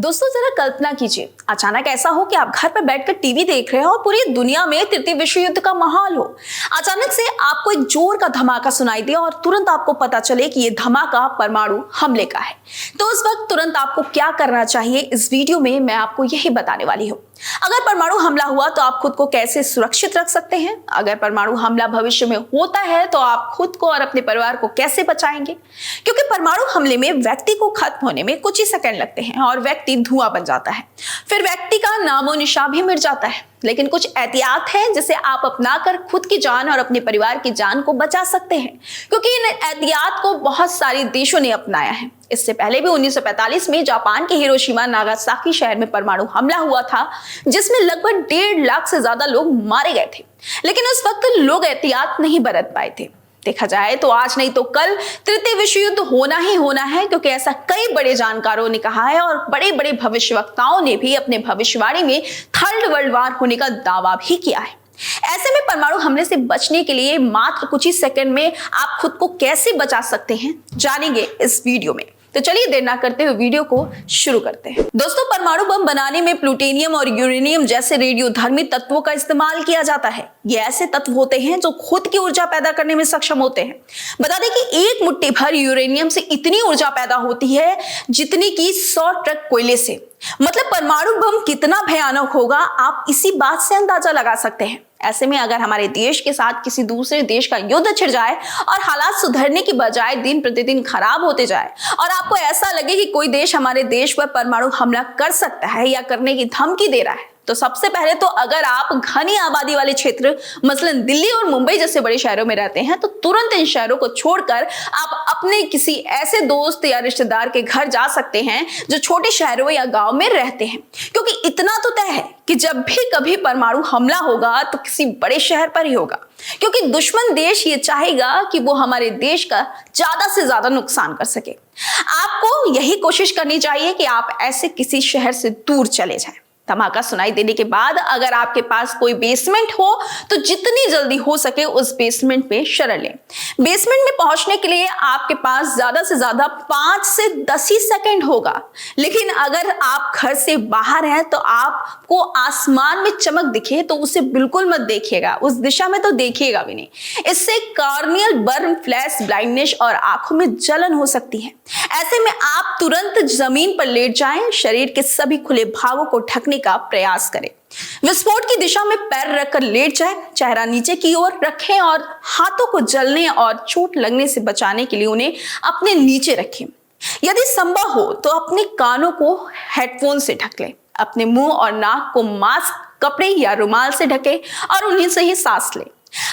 दोस्तों जरा कल्पना कीजिए, अचानक ऐसा हो कि आप घर पर बैठकर टीवी देख रहे हो और पूरी दुनिया में तृतीय विश्व युद्ध का माहौल हो। अचानक से आपको एक जोर का धमाका सुनाई दे और तुरंत आपको पता चले कि यह धमाका परमाणु हमले का है। तो उस वक्त तुरंत आपको क्या करना चाहिए, इस वीडियो में मैं आपको यही बताने वाली हूँ। अगर परमाणु हमला हुआ तो आप खुद को कैसे सुरक्षित रख सकते हैं, अगर परमाणु हमला भविष्य में होता है तो आप खुद को और अपने परिवार को कैसे बचाएंगे, क्योंकि परमाणु हमले में व्यक्ति को खत्म होने में कुछ ही सेकंड लगते हैं और व्यक्ति धुआं बन जाता है, फिर व्यक्ति का नामो निशान भी मिट जाता है। लेकिन कुछ एहतियात हैं जिसे आप अपनाकर खुद की जान और अपने परिवार की जान को बचा सकते हैं, क्योंकि इन एहतियात को बहुत सारे देशों ने अपनाया है। इससे पहले भी 1945 में जापान के हिरोशिमा नागासाकी शहर में परमाणु हमला हुआ था, जिसमें लगभग 1.5 लाख से ज्यादा लोग मारे गए थे। लेकिन उस वक्त लोग एहतियात नहीं बरत पाए थे। देखा जाए तो आज नहीं तो कल तृतीय विश्व युद्ध होना ही होना है, क्योंकि ऐसा कई बड़े जानकारों ने कहा है और बड़े बड़े भविष्यवक्ताओं ने भी अपने भविष्यवाणी में थर्ड वर्ल्ड वॉर होने का दावा भी किया है। ऐसे में परमाणु हमले से बचने के लिए मात्र कुछ ही सेकंड में आप खुद को कैसे बचा सकते हैं, जानेंगे इस वीडियो में। तो चलिए देर ना करते हुए वीडियो को शुरू करते हैं। दोस्तों, परमाणु बम बनाने में प्लूटोनियम और यूरेनियम जैसे रेडियोधर्मी तत्वों का इस्तेमाल किया जाता है। ये ऐसे तत्व होते हैं जो खुद की ऊर्जा पैदा करने में सक्षम होते हैं। बता दें कि एक मुट्ठी भर यूरेनियम से इतनी ऊर्जा पैदा होती है जितनी की 100 ट्रक कोयले से। मतलब परमाणु बम कितना भयानक होगा, आप इसी बात से अंदाजा लगा सकते हैं। ऐसे में अगर हमारे देश के साथ किसी दूसरे देश का युद्ध छिड़ जाए और हालात सुधरने की बजाय दिन प्रतिदिन खराब होते जाए और आपको ऐसा लगे कि कोई देश हमारे देश पर परमाणु हमला कर सकता है या करने की धमकी दे रहा है, तो सबसे पहले तो अगर आप घनी आबादी वाले क्षेत्र मसलन दिल्ली और मुंबई जैसे बड़े शहरों में रहते हैं तो तुरंत इन शहरों को छोड़कर आप अपने किसी ऐसे दोस्त या रिश्तेदार के घर जा सकते हैं जो छोटे शहरों या गांव में रहते हैं, क्योंकि इतना तो तय है कि जब भी कभी परमाणु हमला होगा तो किसी बड़े शहर पर ही होगा, क्योंकि दुश्मन देश ये चाहेगा कि वो हमारे देश का ज्यादा से ज्यादा नुकसान कर सके। आपको यही कोशिश करनी चाहिए कि आप ऐसे किसी शहर से दूर चले जाएं। धमाका सुनाई देने के बाद अगर आपके पास कोई बेसमेंट हो तो जितनी जल्दी हो सके उस बेसमेंट में शरण लें। बेसमेंट में पहुंचने के लिए आपके पास ज्यादा से ज्यादा 5 से 10 ही सेकंड होगा। लेकिन अगर आप घर से बाहर हैं तो आपको आसमान में चमक दिखे तो उसे बिल्कुल मत देखिएगा, उस दिशा में तो देखिएगा भी नहीं। इससे कॉर्नियल बर्न, फ्लैश ब्लाइंडनेस और आंखों में जलन हो सकती है। ऐसे में आप तुरंत जमीन पर लेट जाएं, शरीर के सभी खुले भागों को ढकने का प्रयास करें। विस्फोट की दिशा में पैर रखकर लेट जाएं, चेहरा नीचे की ओर रखें और हाथों को जलने और चोट लगने से बचाने के लिए उन्हें अपने नीचे रखें। यदि संभव हो तो अपने कानों को हेडफोन से ढक लें। अपने मुंह और नाक को मास्क, कपड़े या रुमाल से ढकें और उन्हीं से ही सांस लें।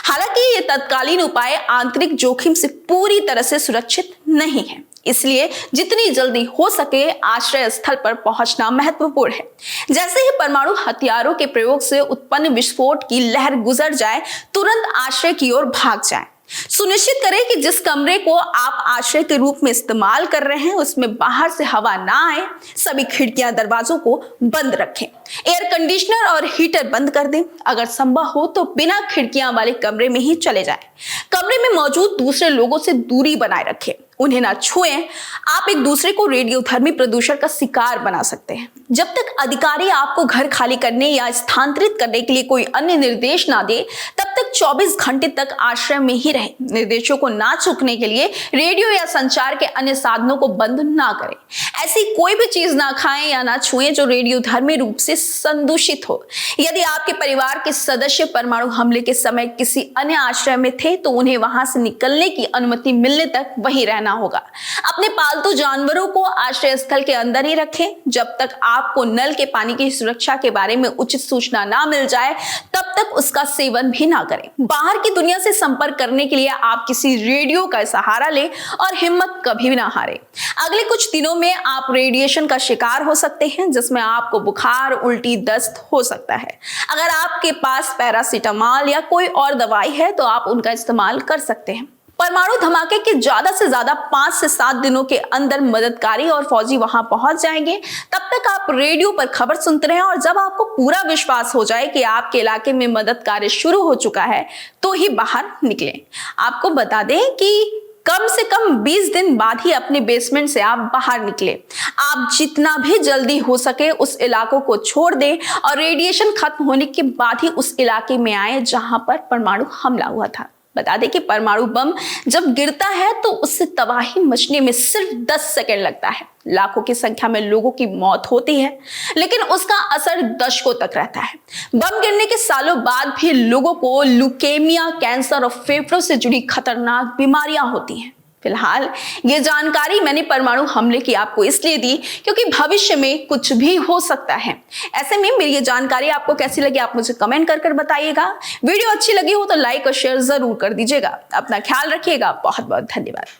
हालांकि ये तत्कालीन उपाय आंतरिक जोखिम से पूरी तरह से सुरक्षित नहीं है, इसलिए जितनी जल्दी हो सके आश्रय स्थल पर पहुंचना महत्वपूर्ण है। जैसे ही परमाणु हथियारों के प्रयोग से उत्पन्न विस्फोट की लहर गुजर जाए, तुरंत आश्रय की ओर भाग जाएं। सुनिश्चित करें कि जिस कमरे को आप आश्रय के रूप में इस्तेमाल कर रहे हैं उसमें बाहर से हवा ना आए। सभी खिड़कियां, दरवाजों को बंद रखें। एयर कंडीशनर और हीटर बंद कर दें। अगर संभव हो तो बिना खिड़कियां वाले कमरे में ही चले जाएं। कमरे में मौजूद दूसरे लोगों से दूरी बनाए रखें, उन्हें ना छुएं। आप एक दूसरे को रेडियोधर्मी प्रदूषण का शिकार बना सकते हैं। जब तक अधिकारी आपको घर खाली करने या स्थानांतरित करने के लिए कोई अन्य निर्देश ना दे, तब तक 24 घंटे तक आश्रय में ही रहें। निर्देशों को ना चूकने के लिए रेडियो या संचार के अन्य साधनों को बंद ना करें। ऐसी कोई भी चीज ना खाएं या ना छुएं जो रेडियोधर्मी रूप से संदूषित हो। यदि आपके परिवार के सदस्य परमाणु हमले के समय किसी अन्य आश्रय में थे तो उन्हें वहां से निकलने की अनुमति मिलने तक वहीं रहना होगा। अपने पालतू जानवरों को आश्रय स्थल के अंदर ही रखें। जब तक आपको नल के पानी की सुरक्षा के बारे में उचित सूचना ना मिल जाए तब तक उसका सेवन भी ना करें। बाहर की दुनिया से संपर्क करने के लिए आप किसी रेडियो का सहारा लें और हिम्मत कभी भी ना हारें। अगले कुछ दिनों में आप रेडिएशन का शिकार हो सकते हैं, जिसमें आपको बुखार, उल्टी, दस्त हो सकता है। अगर आपके पास पैरासीटामोल या कोई और दवाई है तो आप उनका इस्तेमाल कर सकते हैं। परमाणु धमाके के ज्यादा से ज्यादा 5 से 7 दिनों के अंदर मददकारी और फौजी वहां पहुंच जाएंगे। तब तक आप रेडियो पर खबर सुनते रहें और जब आपको पूरा विश्वास हो जाए कि आपके इलाके में मदद कार्य शुरू हो चुका है तो ही बाहर निकलें। आपको बता दें कि कम से कम 20 दिन बाद ही अपने बेसमेंट से आप बाहर निकले। आप जितना भी जल्दी हो सके उस इलाकों को छोड़ दें और रेडिएशन खत्म होने के बाद ही उस इलाके में आए जहां पर परमाणु हमला हुआ था। बता दें कि परमाणु बम जब गिरता है तो उससे तबाही मचने में सिर्फ 10 सेकंड लगता है। लाखों की संख्या में लोगों की मौत होती है, लेकिन उसका असर दशकों तक रहता है। बम गिरने के सालों बाद भी लोगों को ल्यूकेमिया, कैंसर और फेफड़ों से जुड़ी खतरनाक बीमारियां होती हैं। फिलहाल ये जानकारी मैंने परमाणु हमले की आपको इसलिए दी क्योंकि भविष्य में कुछ भी हो सकता है। ऐसे में मेरी ये जानकारी आपको कैसी लगी आप मुझे कमेंट कर बताइएगा। वीडियो अच्छी लगी हो तो लाइक और शेयर जरूर कर दीजिएगा। अपना ख्याल रखिएगा। बहुत बहुत धन्यवाद।